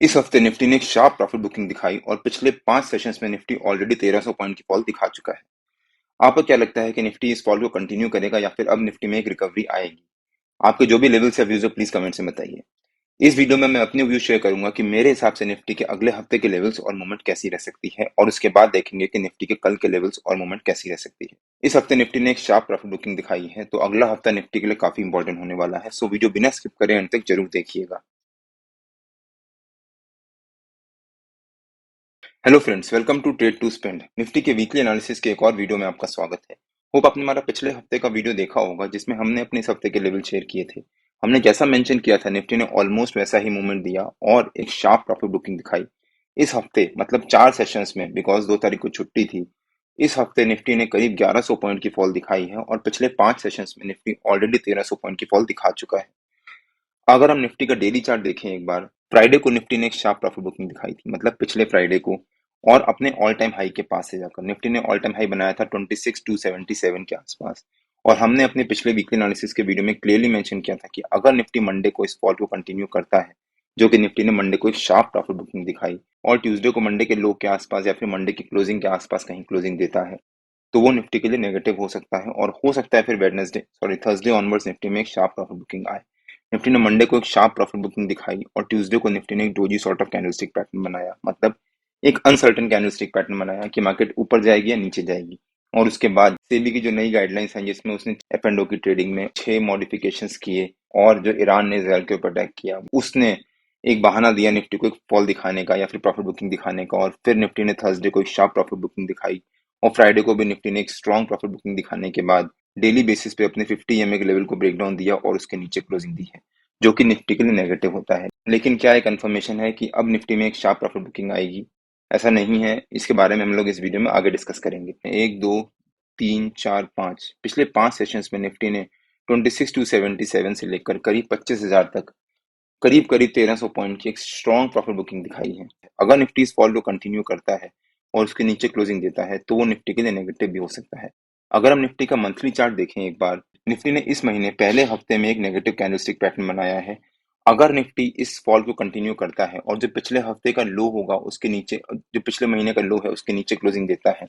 इस हफ्ते निफ्टी ने एक शार्प प्रॉफिट बुकिंग दिखाई और पिछले 5 सेशंस में निफ्टी ऑलरेडी 1300 पॉइंट की फॉल दिखा चुका है। आपको क्या लगता है कि निफ्टी इस फॉल को कंटिन्यू करेगा या फिर अब निफ्टी में एक रिकवरी आएगी? आपके जो भी लेवल्स या व्यूज हो प्लीज कमेंट से बताइए। इस वीडियो में मैं अपने व्यू शेयर करूंगा कि मेरे हिसाब से निफ्टी के अगले हफ्ते के लेवल्स और मूवमेंट कैसी रह सकती है और उसके बाद देखेंगे कि निफ्टी के कल के लेवल्स और मूवमेंट कैसी रह सकती है। इस हफ्ते निफ्टी ने एक शार्प प्रॉफिट बुकिंग दिखाई है, तो अगला हफ्ता निफ्टी के लिए काफी इंपॉर्टेंट होने वाला है, सो वीडियो बिना स्किप करे अंत तक जरूर देखिएगा। Hello friends, welcome to trade to spend. Nifty के वीकली एनालिसिस के एक और वीडियो में आपका स्वागत है। होप आपने हमारा पिछले हफ्ते का वीडियो देखा होगा जिसमें हमने अपने इस हफ्ते के लेवल शेयर किए थे। हमने जैसा मेंशन किया था निफ्टी ने ऑलमोस्ट वैसा ही मूवमेंट दिया और एक शार्प प्रॉफिट बुकिंग दिखाई। इस हफ्ते मतलब 4 सेशंस में, बिकॉज 2 तारीख को छुट्टी थी, इस हफ्ते निफ्टी ने करीब 1100 पॉइंट की फॉल दिखाई है और पिछले 5 सेशंस में निफ्टी ऑलरेडी 1300 पॉइंट की फॉल दिखा चुका है। अगर हम निफ्टी का डेली चार्ट देखें एक बार, फ्राइडे को निफ्टी ने एक शार्प प्रॉफिट बुकिंग दिखाई थी, मतलब पिछले फ्राइडे को, और अपने ऑल टाइम हाई के पास से जाकर निफ्टी ने ऑल टाइम हाई बनाया था 26,277 के आसपास। और हमने अपने पिछले वीकली एनालिसिस के वीडियो में क्लियरली मेंशन किया था कि अगर निफ्टी मंडे को इस फॉल को कंटिन्यू करता है, जो कि निफ्टी ने मंडे को एक शार्प प्रॉफिट बुकिंग दिखाई, और ट्यूसडे को मंडे के लो के आसपास या फिर मंडे की क्लोजिंग के आसपास कहीं क्लोजिंग देता है, तो वो निफ्टी के लिए नेगेटिव हो सकता है और हो सकता है फिर Wednesday sorry Thursday onwards Nifty में एक शार्प प्रॉफिट बुकिंग आए। निफ्टी ने मंडे को एक शार्प प्रॉफिट बुकिंग दिखाई और ट्यूसडे को निफ्टी ने एक doji sort of candlestick pattern बनाया, मतलब एक अनसर्टेन कैंडलस्टिक पैटर्न बनाया कि मार्केट ऊपर जाएगी या नीचे जाएगी। और उसके बाद सेबी की जो नई गाइडलाइंस हैं जिसमें उसने एफ एंड ओ की ट्रेडिंग में 6 मॉडिफिकेशंस किए, और जो ईरान ने इसराइल के ऊपर अटैक किया, उसने एक बहाना दिया निफ्टी को एक फॉल दिखाने का या फिर प्रॉफिट बुकिंग दिखाने का, और फिर निफ्टी ने थर्सडे को एक शार्प प्रॉफिट बुकिंग दिखाई और फ्राइडे को भी निफ्टी ने एक स्ट्रॉन्ग प्रॉफिट बुकिंग दिखाने के बाद डेली बेसिस पे अपने 50 ईएमए के लेवल को ब्रेक डाउन दिया और उसके नीचे क्लोजिंग दी है, जो कि निफ्टी के लिए नेगेटिव होता है। लेकिन क्या एक कंफर्मेशन है कि अब निफ्टी में एक शार्प प्रॉफिट बुकिंग आएगी? ऐसा नहीं है। इसके बारे में हम लोग इस वीडियो में आगे डिस्कस करेंगे। 1, 2, 3, 4, 5 पिछले 5 सेशंस में निफ्टी ने 26,277 से लेकर करीब 25,000 तक करीब करीब 1300 पॉइंट की एक स्ट्रॉन्ग प्रॉफिट बुकिंग दिखाई है। अगर निफ्टी इस फॉल को कंटिन्यू करता है और उसके नीचे क्लोजिंग देता है, तो वो निफ्टी के लिए नेगेटिव भी हो सकता है। अगर हम निफ्टी का मंथली चार्ट देखें एक बार, निफ्टी ने इस महीने पहले हफ्ते में एक नेगेटिव कैंडलस्टिक पैटर्न बनाया है। अगर निफ्टी इस फॉल को कंटिन्यू करता है और जो पिछले हफ्ते का लो होगा उसके नीचे, जो पिछले महीने का लो है उसके नीचे क्लोजिंग देता है,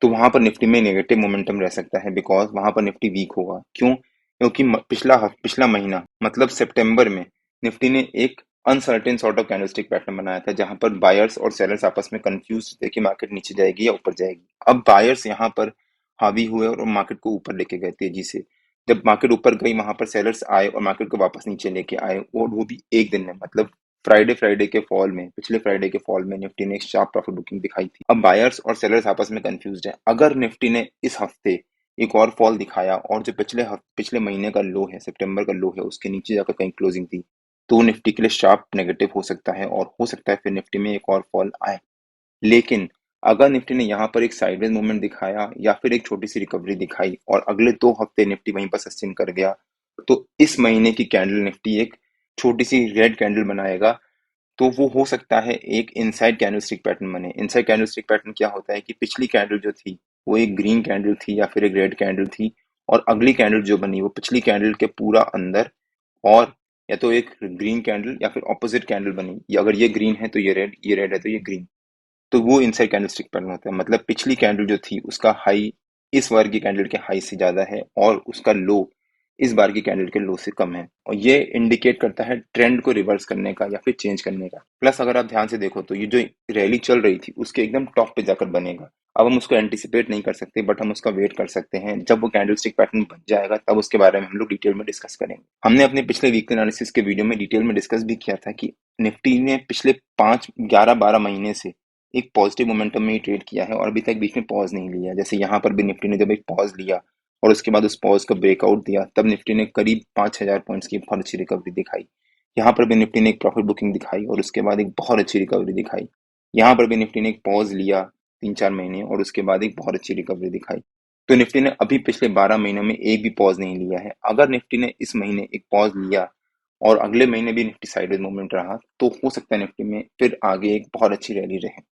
तो वहां पर निफ्टी में नेगेटिव मोमेंटम रह सकता है, बिकॉज वहां पर निफ्टी वीक होगा। क्यों? क्योंकि पिछला महीना मतलब सितंबर में निफ्टी ने एक uncertain sort of candlestick pattern बनाया था, जहां पर बायर्स और सेलर्स आपस में कंफ्यूज थे कि मार्केट नीचे जाएगी या ऊपर जाएगी। अब बायर्स यहाँ पर हावी हुए और मार्केट को ऊपर लेके गए तेजी से। जब मार्केट ऊपर गई वहां पर सेलर्स आए और मार्केट को वापस नीचे लेके आए, और वो भी एक दिन में, मतलब फ्राइडे के फॉल में, पिछले फ्राइडे के फॉल में निफ्टी ने एक शार्प प्रॉफिट बुकिंग दिखाई थी। अब बायर्स और सेलर्स आपस में कंफ्यूज्ड है। अगर निफ्टी ने इस हफ्ते एक और फॉल दिखाया और जो पिछले महीने का लो है, सितंबर का लो है, उसके नीचे जाकर कहीं क्लोजिंग थी, तो वो निफ्टी के लिए शार्प नेगेटिव हो सकता है और हो सकता है फिर निफ्टी में एक और फॉल आए। लेकिन अगर निफ्टी ने यहाँ पर एक साइडवेज मूवमेंट दिखाया या फिर एक छोटी सी रिकवरी दिखाई और अगले 2 हफ्ते निफ्टी वहीं पर सस्टेन कर गया, तो इस महीने की कैंडल निफ्टी एक छोटी सी रेड कैंडल बनाएगा। तो वो हो सकता है एक इनसाइड कैंडलस्टिक पैटर्न बने। इनसाइड कैंडलस्टिक पैटर्न क्या होता है कि पिछली कैंडल जो थी वो एक ग्रीन कैंडल थी या फिर एक रेड कैंडल थी, और अगली कैंडल जो बनी वो पिछली कैंडल के पूरा अंदर, और या तो एक ग्रीन कैंडल या फिर ऑपोजिट कैंडल बनी, या अगर ये ग्रीन है तो ये रेड है तो ये ग्रीन। तो वो इनसाइड कैंडलस्टिक पैटर्न होता है, मतलब पिछली कैंडल जो थी उसका हाई इस बार की कैंडल के हाई से ज्यादा है और उसका लो इस बार की कैंडल के लो से कम है, और ये इंडिकेट करता है ट्रेंड को रिवर्स करने का या फिर चेंज करने का। प्लस अगर आप ध्यान से देखो तो ये जो रैली चल रही थी उसके एकदम टॉप पे जाकर बनेगा। अब हम उसको एंटिसिपेट नहीं कर सकते, बट हम उसका वेट कर सकते हैं। जब वो कैंडलस्टिक पैटर्न बन जाएगा तब उसके बारे में हम लोग डिटेल में डिस्कस करेंगे। हमने अपने पिछले वीकली एनालिसिस के वीडियो में डिटेल में डिस्कस भी किया था कि निफ्टी ने पिछले 5 11 12 महीने से एक पॉजिटिव मोमेंटम में ही ट्रेड किया है और अभी तक बीच में पॉज नहीं लिया। जैसे यहाँ पर भी निफ्टी ने जब एक पॉज लिया और उसके बाद उस पॉज का ब्रेकआउट दिया, तब निफ्टी ने करीब 5,000 पॉइंट्स की बहुत अच्छी रिकवरी दिखाई। यहाँ पर भी निफ्टी ने एक प्रॉफिट बुकिंग दिखाई और उसके बाद एक बहुत अच्छी रिकवरी दिखाई। यहाँ पर भी निफ्टी ने एक पॉज लिया 3 4 महीने और उसके बाद एक बहुत अच्छी रिकवरी दिखाई। तो निफ्टी ने अभी पिछले 12 महीनों में एक भी पॉज नहीं लिया है। अगर निफ्टी ने इस महीने एक पॉज लिया और अगले महीने भी निफ्टी साइडवेज मूवमेंट रहा, तो हो सकता है निफ्टी में फिर आगे एक बहुत अच्छी रैली रहे।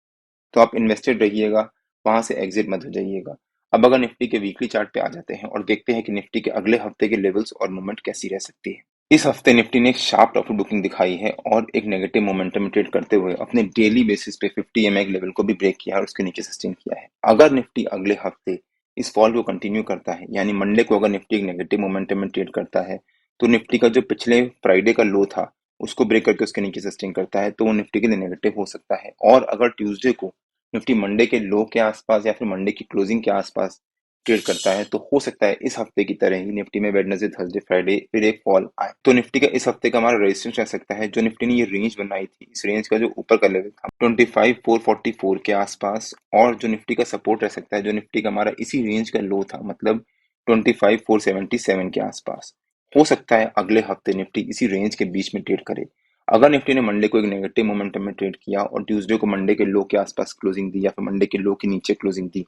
तो आप इन्वेस्टेड रहिएगा, वहां से एग्जिट मत हो जाइएगा। अब अगर निफ्टी के वीकली चार्ट पे आ जाते हैं और देखते हैं कि निफ्टी के अगले हफ्ते के लेवल्स और मूवमेंट कैसी रह सकती है। इस हफ्ते निफ्टी ने एक शार्प प्रॉफिट बुकिंग दिखाई है और एक नेगेटिव मोमेंटम में ट्रेड करते हुए अपने डेली बेसिस पे 50 EMA लेवल को भी ब्रेक किया और उसके नीचे सस्टेन किया है। अगर निफ्टी अगले हफ्ते इस फॉल को कंटिन्यू करता है, यानी मंडे को अगर निफ्टी एक नेगेटिव मोमेंटम में ट्रेड करता है, तो निफ्टी का जो पिछले फ्राइडे का लो था उसको ब्रेक करके उसके नीचे सस्टेन करता है, तो वो निफ्टी के लिए नेगेटिव हो सकता है। और अगर ट्यूसडे को निफ्टी मंडे के लो के आसपास या फिर मंडे की क्लोजिंग के आसपास ट्रेड करता है, तो हो सकता है इस हफ्ते की तरह ही निफ्टी में वेडनेसडे, थर्सडे, फ्राइडे फिर एक फॉल आए। तो निफ्टी का इस हफ्ते का हमारा रेजिस्टेंस रह सकता है, जो निफ्टी ने ये रेंज बनाई थी, इस रेंज का जो ऊपर का लेवल था 25,444 के आसपास, और जो निफ्टी का सपोर्ट रह सकता है, जो निफ्टी का हमारा इसी रेंज का लो था, मतलब 25,477 के आसपास। हो सकता है अगले हफ्ते निफ्टी इसी रेंज के बीच में ट्रेड करे। अगर निफ्टी ने मंडे को एक नेगेटिव मोमेंटम में ट्रेड किया और ट्यूसडे को मंडे के लो के आसपास क्लोजिंग दी या फिर मंडे के लो के नीचे क्लोजिंग दी,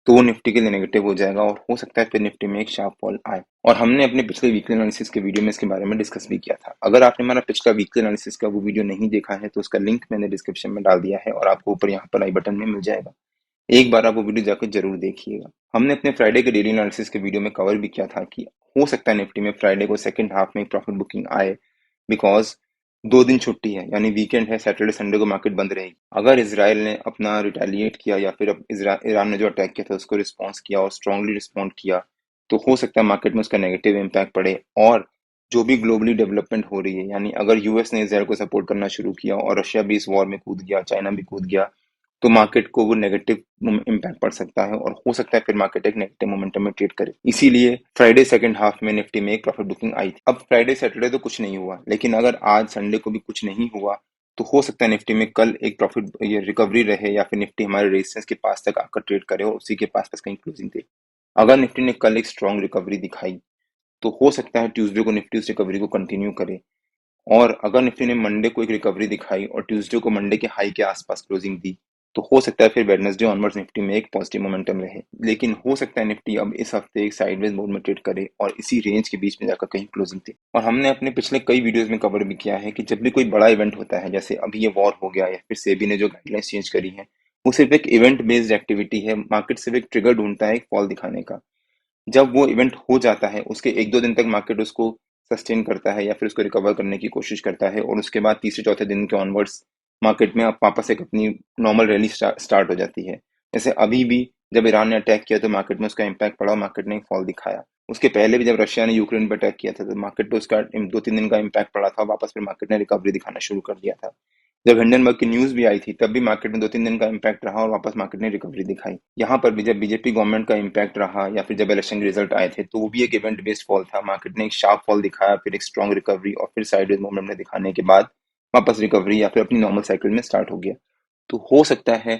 तो वो निफ्टी के लिए नेगेटिव हो जाएगा और हो सकता है फिर निफ्टी में एक शार्प फॉल आए। और हमने अपने पिछले वीकली एनालिसिस के वीडियो में इसके बारे में डिस्कस भी किया था। अगर आपने हमारा पिछला वीकली एनालिसिस का वो वीडियो नहीं देखा है, तो उसका लिंक मैंने डिस्क्रिप्शन में डाल दिया है और आपको ऊपर यहाँ पर आई बटन में मिल जाएगा। एक बार आप वो वीडियो जाकर जरूर देखिएगा। हमने अपने फ्राइडे के डेली एनालिसिस के वीडियो में कवर भी किया था कि हो सकता है निफ्टी में फ्राइडे को सेकंड हाफ में प्रॉफिट बुकिंग आए, बिकॉज 2 दिन छुट्टी है, यानी वीकेंड है, सैटरडे संडे को मार्केट बंद रहेगी। अगर इसराइल ने अपना रिटेलिएट किया या फिर अब ईरान ने जो अटैक किया था उसको रिस्पॉन्स किया और स्ट्रांगली रिस्पॉन्ड किया, तो हो सकता है मार्केट में उसका नेगेटिव इम्पैक्ट पड़े। और जो भी ग्लोबली डेवलपमेंट हो रही है, यानी अगर यूएस ने इसराइल को सपोर्ट करना शुरू किया और रशिया भी इस वॉर में कूद गया, चाइना भी कूद गया, तो मार्केट को वो नेगेटिव इम्पैक्ट पड़ सकता है और हो सकता है फिर मार्केट एक नेगेटिव मोमेंटम में ट्रेड करे। इसीलिए फ्राइडे सेकंड हाफ में निफ्टी में एक प्रॉफिट बुकिंग आई थी। अब फ्राइडे सैटरडे तो कुछ नहीं हुआ, लेकिन अगर आज संडे को भी कुछ नहीं हुआ, तो हो सकता है निफ्टी में कल एक प्रॉफिट ये रिकवरी रहे या फिर निफ्टी हमारे रेजिस्टेंस के पास तक आकर ट्रेड करे और उसी के पास पास कहीं क्लोजिंग दे। अगर निफ्टी ने कल एक स्ट्रॉन्ग रिकवरी दिखाई, तो हो सकता है ट्यूसडे को निफ्टी उस रिकवरी को कंटिन्यू करे। और अगर निफ्टी ने मंडे को एक रिकवरी दिखाई और ट्यूसडे को मंडे के हाई के आसपास क्लोजिंग दी, तो हो सकता है फिर वेडनेसडे ऑनवर्ड्स निफ्टी में एक पॉजिटिव मोमेंटम रहे। लेकिन हो सकता है निफ्टी अब इस हफ्ते एक साइडवेज मोड में ट्रेड करे और इसी रेंज के बीच में जाकर कहीं क्लोजिंग दे। और हमने अपने पिछले कई वीडियोस में कवर भी किया है कि जब भी कोई बड़ा इवेंट होता है, जैसे अभी ये वॉर हो गया या फिर सेबी ने जो गाइडलाइंस चेंज करी है, वो सिर्फ एक इवेंट बेस्ड एक्टिविटी है। मार्केट सिर्फ एक ट्रिगर ढूंढता है एक फॉल दिखाने का। जब वो इवेंट हो जाता है, उसके 1-2 दिन तक मार्केट उसको सस्टेन करता है या फिर उसको रिकवर करने की कोशिश करता है और उसके बाद तीसरे चौथे दिन के ऑनवर्ड्स मार्केट में अब वापस एक अपनी नॉर्मल रैली स्टार्ट हो जाती है। जैसे अभी भी जब ईरान ने अटैक किया तो मार्केट में उसका इम्पैक्ट पड़ा और मार्केट ने एक फॉल दिखाया। उसके पहले भी जब रशिया ने यूक्रेन पर अटैक किया था तो मार्केट पे उसका 2-3 दिन का इम्पैक्ट पड़ा था, वापस फिर मार्केट ने रिकवरी दिखाना शुरू कर दिया था। जब हिंडनबर्ग की न्यूज भी आई थी तब भी मार्केट में 2-3 दिन का इम्पैक्ट रहा और वापस मार्केट ने रिकवरी दिखाई। यहाँ पर भी जब बीजेपी गवर्नमेंट का इम्पैक्ट रहा या फिर जब इलेक्शन के रिजल्ट आए थे, तो वो भी एक इवेंट बेस्ड फॉल था। मार्केट ने एक शार्प फॉल दिखाया, फिर एक स्ट्रॉन्ग रिकवरी और फिर साइडवेज मूवमेंट में दिखाने के बाद वापस रिकवरी या फिर अपनी नॉर्मल साइकिल में स्टार्ट हो गया। तो हो सकता है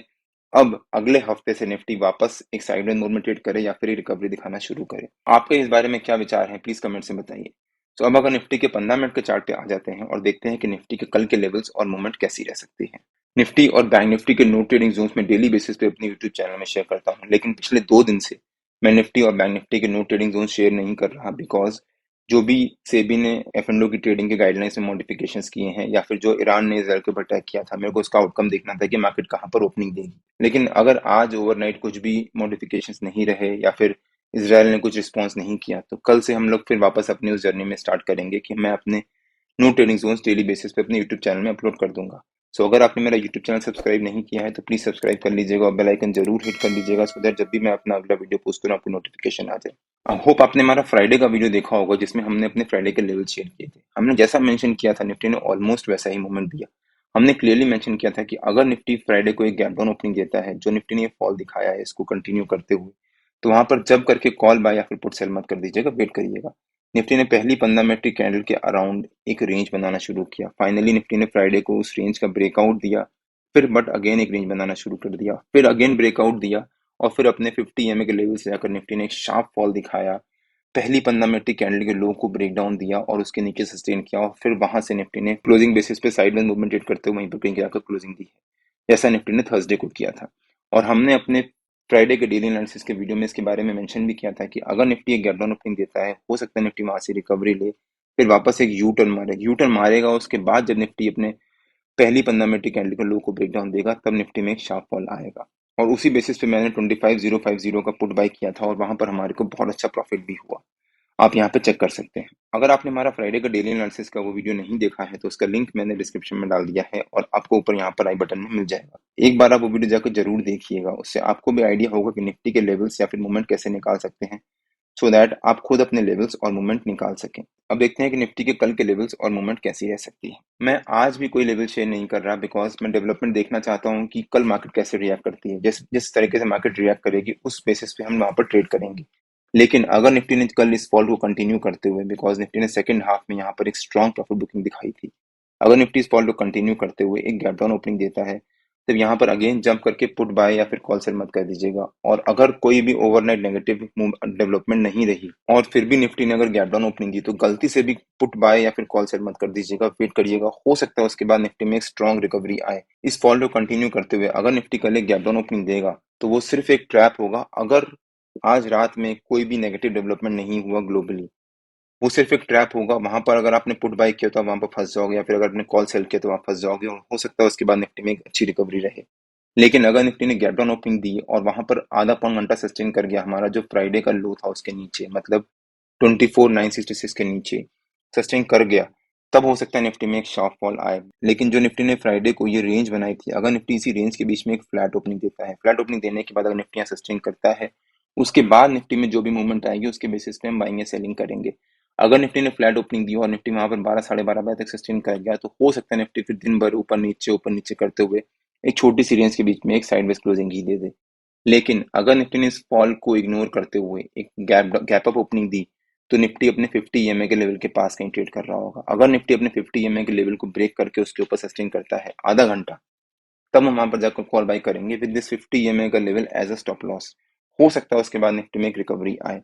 अब अगले हफ्ते से निफ्टी वापस एक साइडवेज मोड में ट्रेड करे या फिर रिकवरी दिखाना शुरू करे। आपके इस बारे में क्या विचार है, प्लीज कमेंट से बताइए। तो अब अगर निफ्टी के 15 मिनट के चार्ट पे आ जाते हैं और देखते हैं कि निफ्टी के कल के लेवल्स और मूवमेंट कैसी रह सकती है। निफ्टी और बैंक निफ्टी के नो ट्रेडिंग जोन्स में डेली बेसिस पे अपने यूट्यूब चैनल में शेयर करता हूँ, लेकिन पिछले 2 दिन से मैं निफ्टी और बैंक निफ्टी के नो ट्रेडिंग जोन शेयर नहीं कर रहा, बिकॉज जो भी सेबी ने एफ&ओ की ट्रेडिंग के गाइडलाइंस में मॉडिफिकेशंस किए हैं या फिर जो ईरान ने इसराइल के ऊपर अटैक किया था, मेरे को उसका आउटकम देखना था कि मार्केट कहाँ पर ओपनिंग देगी। लेकिन अगर आज ओवरनाइट कुछ भी मॉडिफिकेशंस नहीं रहे या फिर इसराइल ने कुछ रिस्पॉन्स नहीं किया, तो कल से हम लोग फिर वापस अपनी उस जर्नी में स्टार्ट करेंगे कि मैं अपने no trading zones daily basis पे अपने यूट्यूब चैनल में अपलोड कर दूंगा। सो अगर आपने मेरा यूट्यूब चैनल सब्सक्राइब नहीं किया है तो प्लीज सब्सक्राइब कर लीजिएगा और बेल आइकन जरूर हिट कर लीजिएगा, सो दैट जब भी मैं अपना अगला वीडियो पोस्ट करूँ आपको नोटिफिकेशन आ जाए। आई होप आपने हमारा फ्राइडे का वीडियो देखा होगा जिसमें हमने अपने फ्राइडे के लेवल शेयर किए थे। हमने जैसा मेंशन किया था निफ्टी ने ऑलमोस्ट वैसा ही मूवमेंट दिया। हमने क्लियरली मेंशन किया था कि अगर निफ्टी फ्राइडे को एक गैप डाउन ओपनिंग देता है, जो निफ्टी ने फॉल दिखाया है इसको कंटिन्यू करते हुए, तो वहां पर जब करके कॉल बाय या फिर पुट सेल मत कर दीजिएगा, वेट करिएगा। निफ्टी ने पहली 15 मिनट की कैंडल के अराउंड एक रेंज बनाना शुरू किया। फाइनली निफ्टी ने फ्राइडे को उस रेंज का ब्रेकआउट दिया, फिर बट अगेन एक रेंज बनाना शुरू कर दिया, फिर अगेन ब्रेकआउट दिया और फिर अपने 50 EMA के लेवल से जाकर निफ्टी ने एक शार्प फॉल दिखाया। पहली 15 मिनट की कैंडल के लो को ब्रेक डाउन दिया और उसके नीचे सस्टेन किया और फिर वहां से निफ्टी ने क्लोजिंग बेसिस पे साइडवेज मूवमेंट ट्रेड करते हुए वहीं पर कहीं जाकर क्लोजिंग दी है, जैसा निफ्टी ने थर्सडे को किया था। और हमने अपने फ्राइडे के डेली एनालिसिस के वीडियो में इसके बारे में मेंशन भी किया था कि अगर निफ्टी एक गैप डाउन ओपनिंग देता है, हो सकता है निफ्टी वहां से रिकवरी ले, फिर वापस एक यू टर्न मारेगा। उसके बाद जब निफ्टी अपने पहली 15 मिनट की कैंडल के लो को ब्रेक डाउन देगा, तब निफ्टी में एक शार्प फॉल आएगा। और उसी बेसिस पे मैंने 25,050 का पुट बाय किया था और वहां पर हमारे को बहुत अच्छा प्रॉफिट भी हुआ। आप यहाँ पे चेक कर सकते हैं। अगर आपने हमारा फ्राइडे का डेली एनालिसिस का वो वीडियो नहीं देखा है तो उसका लिंक मैंने डिस्क्रिप्शन में डाल दिया है और आपको ऊपर यहाँ पर आई बटन में मिल जाएगा। एक बार आप वो वीडियो जाकर जरूर देखिएगा, उससे आपको भी आइडिया होगा कि निफ्टी के लेवल्स या फिर मूवमेंट कैसे निकाल सकते हैं, सो दैट आप खुद अपने लेवल्स और मूवमेंट निकाल सकें। अब देखते हैं कि निफ्टी के कल के लेवल्स और मूवमेंट कैसी रह सकती है। मैं आज भी कोई लेवल शेयर नहीं कर रहा बिकॉज मैं डेवलपमेंट देखना चाहता हूँ कि कल मार्केट कैसे रिएक्ट करती है। जिस जिस तरीके से मार्केट रिएक्ट करेगी उस बेसिस पे हम वहां पर ट्रेड करेंगे। लेकिन अगर निफ्टी ने कल इस फॉल को कंटिन्यू करते हुए, बिकॉज निफ्टी ने सेकंड हाफ में यहाँ पर एक स्ट्रॉन्ग प्रॉफिट बुकिंग दिखाई थी, अगर निफ्टी इस फॉल को कंटिन्यू करते हुए एक गैप डाउन ओपनिंग देता है तब यहाँ पर अगेन जंप करके पुट बाय या फिर कॉल सेल मत कर दीजिएगा। और अगर कोई भी ओवरनाइट नेगेटिव डेवलपमेंट नहीं रही और फिर भी निफ्टी ने अगर गैप डाउन ओपनिंग दी तो गलती से भी पुट बाय या फिर कॉल सेल मत कर दीजिएगा, वेट करिएगा, हो सकता है उसके बाद निफ्टी में एक स्ट्रॉन्ग रिकवरी आए। इस फॉल को कंटिन्यू करते हुए अगर निफ्टी कल एक गैप डाउन ओपनिंग देगा तो वो सिर्फ एक ट्रैप होगा। अगर आज रात में कोई भी नेगेटिव डेवलपमेंट नहीं हुआ ग्लोबली, वो सिर्फ एक ट्रैप होगा। वहां पर अगर आपने पुट बाय किया तो आप वहां पर फंस जाओगे, या फिर अगर आपने कॉल सेल किया तो आप फंस जाओगे और हो सकता है उसके बाद निफ्टी में एक अच्छी रिकवरी रहे। लेकिन अगर निफ्टी ने गैप डाउन ओपनिंग दी और वहां पर आधा पौन घंटा सस्टेन कर गया, हमारा जो फ्राइडे का लो था उसके नीचे, मतलब 24,966 के नीचे सस्टेन कर गया, तब हो सकता है निफ्टी में एक शार्प फॉल आए। लेकिन जो निफ्टी ने फ्राइडे को ये रेंज बनाई थी, अगर निफ्टी इसी रेंज के बीच में एक फ्लैट ओपनिंग देता है, फ्लैट ओपनिंग देने के बाद अगर निफ्टी यहाँ सस्टेन करता है, उसके बाद निफ्टी में जो भी मूवमेंट आएगी उसके बेसिस पे हम बाइंग या सेलिंग करेंगे। अगर निफ्टी ने फ्लैट ओपनिंग दी और निफ्टी वहां पर 12 साढ़े 12 बजे तक सस्टेन कर गया तो हो सकता है निफ्टी फिर दिन भर ऊपर नीचे करते हुए एक छोटी सी रेंज के बीच में एक साइडवेज क्लोजिंग ही दे दे। लेकिन अगर निफ्टी ने इस फॉल को इग्नोर करते हुए एक गैप अप ओपनिंग दी तो निफ्टी अपने 50 ईएमए के लेवल के पास कहीं ट्रेड कर रहा होगा। अगर निफ्टी अपने 50 ईएमए के लेवल को ब्रेक करके उसके ऊपर सस्टेन करता है आधा घंटा, तब हम वहां पर जाकर कॉल बाय करेंगे विद दिस 50 ईएमए का level as a stop loss. हो सकता है उसके बाद निफ्टी में एक रिकवरी आए।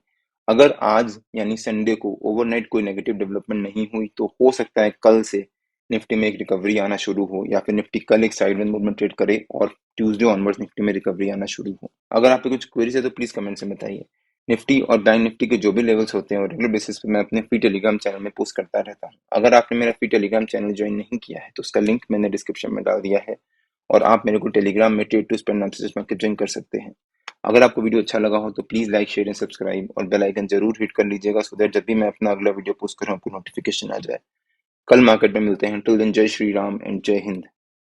अगर आज यानी संडे को ओवरनाइट कोई नेगेटिव डेवलपमेंट नहीं हुई तो हो सकता है कल से निफ्टी में एक रिकवरी आना शुरू हो, या फिर निफ्टी कल एक साइडवेज मूवमेंट ट्रेड करे और ट्यूसडे ऑनवर्ड्स निफ्टी में रिकवरी आना शुरू हो। अगर आपके कुछ क्वेरीज है तो प्लीज कमेंट से बताइए। निफ्टी और बैंक निफ्टी के जो भी लेवल्स होते हैं और रेगुलर बेसिस पे मैं अपने फ्री टेलीग्राम चैनल में पोस्ट करता रहता हूँ। अगर आपने मेरा फ्री टेलीग्राम चैनल ज्वाइन नहीं किया है तो उसका लिंक मैंने डिस्क्रिप्शन में डाल दिया है और आप मेरे को टेलीग्राम में ट्रेड टू स्पेंड नाम से जिसमें ज्वाइन कर सकते हैं। अगर आपको वीडियो अच्छा लगा हो तो please like share and subscribe और बेल आइकन जरूर हिट कर लीजिएगा, सो दैट जब भी मैं अपना अगला वीडियो पोस्ट करूं आपको नोटिफिकेशन आ जाए। कल मार्केट में मिलते हैं। टिल देन जय श्री राम एंड जय हिंद।